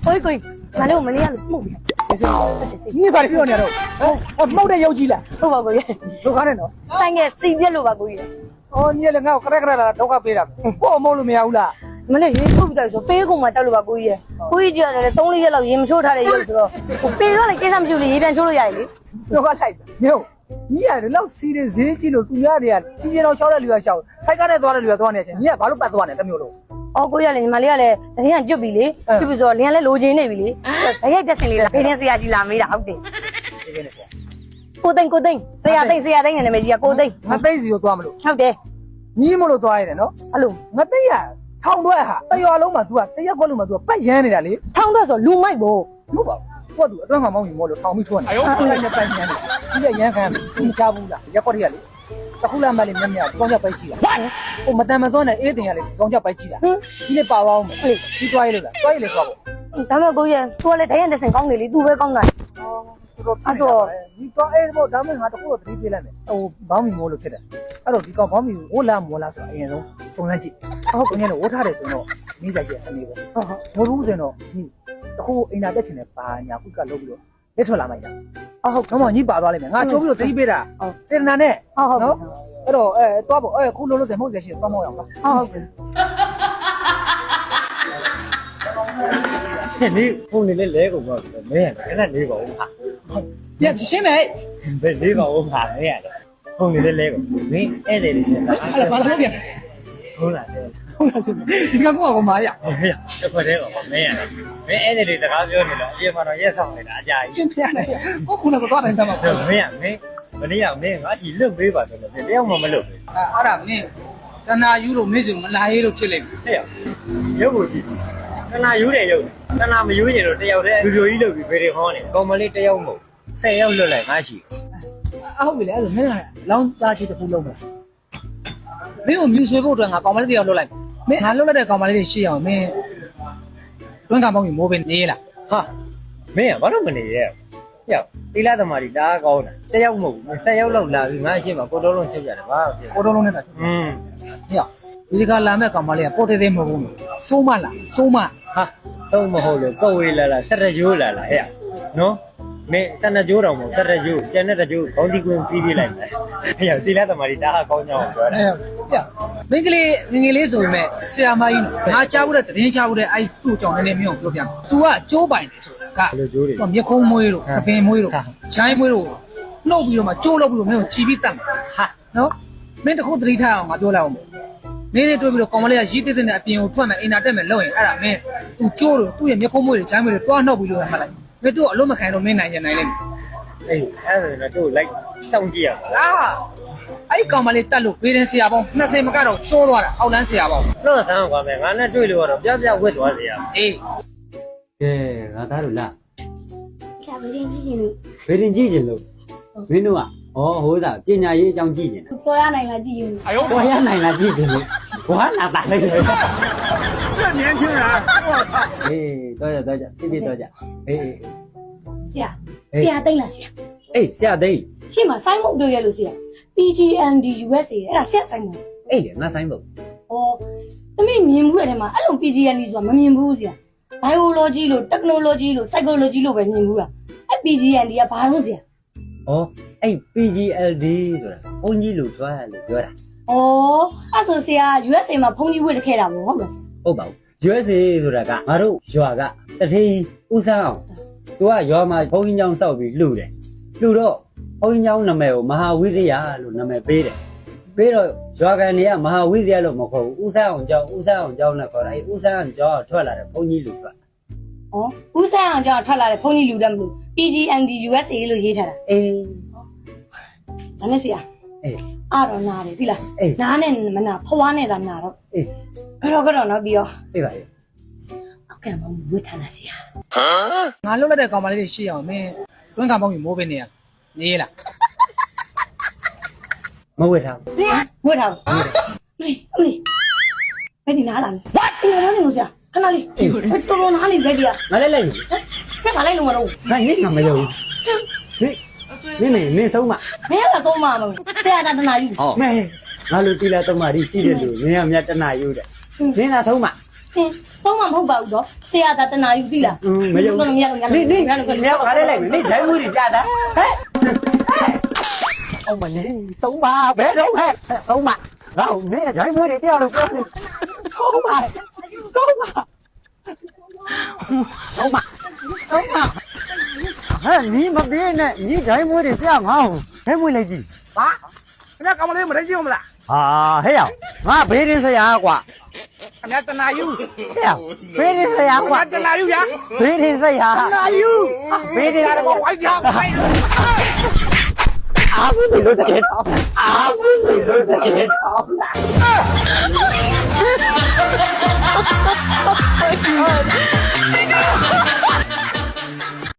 ကိုငါတို့မလေးရလို့မှုတ်ပြီ你把你表呢都，我冇得要求了， ဟုတ်ပါကိုကြီး 都看着喏。 ဆိုင်ငယ်စီပြက်လို့ပါကိုကြီး 哦，你那个可了，都个背了，我冇路没有了。 မနေ့ရေထုတ်ပြီးတော့ဆိုပေးကုန်မှတောက်လို့ပါကိုကြီးကိုကြီးကြရတယ်3-4ရက်လောက်ရေမချိုးထားတဲ့ရုပ်ဆိုတော့ပေးတော့လေကိစ္စမရှိဘူးလေရေပြန်ချိုးလို့ရတယ်လေ 都个来，没有。你呀，老西的日记了，主要的呀，今天老晓得留下晓，才刚才多少留多少年钱，你也把路办多少年都没有路。 အော်ကိုကြီးကလည်းညီမလေးကလည်းတကယ်ကျွတ်ပြီလေကျွတ်ပြီဆိုတော့လင်းကလည်းလိုချင်နေပြီလေတကယ်တက်စင်လေးလားဖေးတင်းဆရာကြီးလာမေးတာဟုတ်တယ်ကိုသိန်းဆရာသိန်းရဲ့နာမည်ကြီးကကိုသိန်း 我等时又多么路， ဟုတ်တယ် 你没路多一点喏。 အဲ့လို 我等呀，ထောင်တော့ဟာတရားလုံးမှာ तू ကတရားခွက်လုံးမှာ तू ကပတ်ရမ်းနေတာလေ ထောင်းတော့ဆိုလူမိုက်ကို ဟုတ်ပါဘူးသူကအတွင်းမှာမောင်းနေမို့လို့ထောင်ပြီးထွန်းနေအဲ့ဒါနဲ့ပတ်ရမ်းနေဒီကရမ်းခံဒီချဘူးလားရက်ခွက်တွေကလေတခုလာမှလည်းမြတ်မြတ်ဒီကောင်ကြောက်ပိုက်ကြည့်တာဟိုမတန်မစွန်းနဲ့အေးတင်ရလေဒီကောင်ကြောက်ပိုက်ကြည့်တာဒီနေ့ပါသွားအောင်မယ်ဒီတွားရလို့လားတွားရလေသွားပေါ့ ဒါမဲ့ကိုကြီးကသူကလည်းတကယ်တက်စင်ကောင်းနေလေသူပဲကောင်းတာ အဲ့တော့ဒီတော့အဲ့တော့ဒါမှငါတခုတော့သတိပေးလိုက်မယ်ဟိုဘောင်းမီမိုးလို့ဖြစ်တယ်အဲ့တော့ဒီကောင်ဘောင်းမီဝိုးလာမော်လာဆိုအရင်ဆုံးစုံစမ်းကြည့်ဟုတ်ကဲ့လည်းဝိုးထားတယ်ဆိုတော့နေစားကြီးအစနေပေါ့ဟုတ်မဟုတ်ဘူးဆိုတော့ဒီတခုအင်တာတက်ချင်တယ်ဘာညာခုကလုပ်ပြီးတော့လက်ထွက်လာမှရဟုတ်တော့မညီပါသွားလိမ့်မယ်ငါချိုးပြီးတော့သတိပေးတာစေတနာနဲ့နော်အဲ့တော့သွားပေါ့ခုလုံးလို့စမဟုတ်ရရှိသွားမောက်ရအောင်ပါဟုတ်ကဲ့ 你碰你的那个嘛，没人，现在那个我怕，ပြရှင်းမယ် 没那个我怕没人，碰你的那个，你爱的你， အဲ့ဒါဘာလို့ပြန် 碰了的， ဟုတ်လားရှင်ဒီကောင်ကမာရ 没有，这块那个嘛没人，没爱的你这个表你了，也嘛那也上来了，家一， ပြပြနေကိုခုနကတော့တိုင်းတမ်းပါ 没人没，没你样没，我是六百吧，这个，这样我们六百， အဲ့ဒါမင်းတနာယူလို့မင်းစုမလာရေးလို့ဖြစ်လိမ့်မယ် 哎呀，有不去，那有点有，那没有人了，这要的，有一六百的好呢，搞么哩这要么，三要六来俺是， ဟုတ်ပြီလေအဲ့ဒါမင်းလောင်းသားချစ်တခုလုံးမလားမင်းကိုမြူဆွေးဖို့အတွက်ငါကောင်မလေးတယောက်လွတ်လိုက်မင်းငါလွတ်လိုက်တဲ့ကောင်မလေးတွေရှိအောင်မင်းတွန်းကပေါင်းပြီးမိုးပင်နေလား 哈，没人，我都没你的。哟，ဒီလာသမားဒီတားကောင်းတာဆက်ရောက်မဟုတ်ဘူးဆက်ရောက်လောက်လာပြီငါရှင်းမှာကိုတော်လုံးချက်ရတယ်ဗာ ကိုတော်လုံးနဲ့တာ ဟေ့ဒီကလာမဲ့ကောင်မလေးကပေါ်သေးသေးမဟုတ်ဘူးစိုးမလားစိုးမ ဟာသုံးမဟုတ်လို့ကောက်ဝေးလာလာဆက်ရကျိုးလာလာဟဲ့နော်မင်းဆက်ရကျိုးတော်မဟုတ်ဆက်ရကျိုးကျန်တဲ့ကျိုးခေါင်းဒီကွင်းပြီးလိုက်မယ်ဟဲ့ဒီလာသမားဒီတားကောင်းကြအောင်ပြောတယ် မင်းကလေးငငယ်လေးဆိုပေမဲ့ဆရာမကြီးငါကြားဘူးတဲ့တည်င်းချဘူးတဲ့အဲ့သူ့ကြောင့်နည်းနည်းမင်းကိုပြောပြမယ် तू ကကျိုးပိုင်တယ်ဆိုတာက ဘယ်လိုကျိုးတွေ သူကမျက်ခုံးမွေးတို့စပင်မွေးတို့ဂျိုင်းမွေးတို့နှုတ်ပြီးတော့မှကျိုးလောက်ပြီးတော့မင်းကိုချီပြီးတတ်မှာဟာနော်မင်းတခုသတိထားအောင်ငါပြောလိုက်အောင်မင်းလေးတွေ့ပြီးတော့ကောင်မလေးကရီးတစ်နဲ့အပြင်ကိုထွက်မယ်အင်တာတက်မယ်လုပ်ရင်အဲ့ဒါမင်း तू ကျိုးတို့သူ့ရဲ့မျက်ခုံးမွေးတွေဂျိုင်းမွေးတွေတွားနှုတ်ပြီးတော့မှတ်လိုက်မင်းတို့အလုံးမခံတော့မင်းနိုင်ရင်နိုင်လိမ့်မယ် အေးအဲ့ဒါတော့ကျိုးလိုက်စောင့်ကြည့်ရမှာ အာအဲ့ကောင်မလေးတက်လို့ဘေးရင်ဆရာပေါင်း20မကတော့ချိုးသွားတာအောက်လန်းဆရာပေါင်း တော့ဆန်းကွာမယ်ငါနဲ့တွေ့လို့တော့ပြပြဝတ်သွားစေရ အေး ကဲငါသားတို့လား ဆရာဗရင်ကြီးရှင်လို့ ဗေဒင်ကြည့်ကျင်လို့မင်းတို့ကဩဟိုးတာပညာရေးအကြောင်းကြည့်ကျင်တယ် စောရနိုင်လားကြည့်ရင် ပေါ်ရနိုင်လားကြည့်ကျင်လို့ဘာလာတာလဲ这年轻人我操အေးတော့ကြပြပြတော့ကြအေး ဆရာသိလားဆရာ အေးဆရာသိန်း ရှင်းမှာဆိုင်းမုတ်တွေ့ရလို့ဆရာ PGND USA အဲ့ဒါဆက်ဆိုင်မှာ အေးလေငါဆိုင်ဖို့ ဩသမီးမြင်ဘူးတဲ့မှာအဲ့လို PGND ဆိုတာမမြင်ဘူးဆရာ biology လို့ technology လို့ psychology လို့ပဲမြင်ဘူးလားအဲ့ PGND ကဘာလို့ဆရာ ဩအဲ့ PGLD ဆိုတာဘုန်းကြီးလို့ထွက်လို့ပြောတာ ဩအဲ့ဆိုဆရာ USA မှာဖုန်းကြီးဝတ်တခဲ့တာပေါ့ဟုတ်လားဆရာ ဟုတ်ပါဘူး USA ဆိုတာကငါတို့ရွာကတထေးဦးဆန်းအောင်သူကရွာမှာဘုန်းကြီးကျောင်းစောက်ပြီးလှူတယ်လှူတော့ဘုန်းကြီးကျောင်းနာမည်ကိုမဟာဝိဇ္ဇာလို့နာမည်ပေးတယ်ပြီးတော့ရွာကန်တွေကမဟာဝိဇ္ဇာလို့မခေါ်ဘူးဦးဆန်းအောင်ကျောင်းနဲ့ခေါ်တာအဲ့ဦးဆန်းအောင်ကျောင်းထွက်လာတယ်ဘုန်းကြီးလူထွက် ဩဦးဆိုင်အောင်ကြောင့်ထွက်လာတဲ့ဖုန်းကြီးလူတက်မလို့ PGND USA လို့ရေးထားတာ အေး ဒါနဲ့ဆရာ အေး အားတော့နားတယ်ပြီလား အေး နားနဲ့မနာဖွားနဲ့သာနာတော့ အေး ကတော့နော်ပြီးတော့ သိပါရဲ့ အောက်ကံမဝတ်ထားတာဆရာ ငါလွတ်လိုက်တဲ့ကောင်မလေးတွေရှိအောင်မင်းတွန်းကပေါင်းပြီးမိုးပင်နေရနေလား မဝတ်ထားဘူး ဝတ်ထားဘူးအမေဘယ်ဒီနားလာလဲအင်းနားနေလို့ဆရာခဏလေးတော်တော်နားနေပဲဒီက ငါလည်းလိုက်ယူ ဆက်မလိုက်လို့မတော့ ငါနင့်ကမယုံဘူးနင့်ဆုံးမ ဘယ်လာဆုံးမလို့ဆရာတနာကြီး မဲငါလိုတီလာတော့မာရီရှိတယ်လို့နင်ကမြတ်တနာယူတယ်နင်ကဆုံးမ ဟ ဆုံးမမဟုတ်ပါဘူးတော့ဆရာသာတနာယူသိလား မယုံ မရလို့ နေမြောက်ခါလေးလိုက်မယ်နေဂျိုင်းမွေးတွေကြာတာဟဲ့အောင်မနေသုံးပါဘယ်တော့ဟဲ့သုံးပါငါ့နေဂျိုင်းမွေးတွေတရားလို့ပြောနေသုံးပါဟဲ့နီးမပြေးနဲ့နီးဂျိုင်းမွေးတွေပြငါ့ကိုဟဲ့မွေးလိုက်ကြည့် ဟာခင်ဗျာကောင်မလေးမရကြည့်အောင်မလား ဟာဟဲ့ရောက်ငါဘေးရင်းဆရာကွာ ခင်ဗျာတနာယူ ဟဲ့ရောက်ဘေးရင်းဆရာကွာ တနာယူဗျာ ဘေးရင်းဆရာ တနာယူ ဘေးရင်း ဒါတော့ဝိုက်ကြဖိုင် အားဘူးလို့တကယ်တော့အားဘူးလို့တကယ်တော့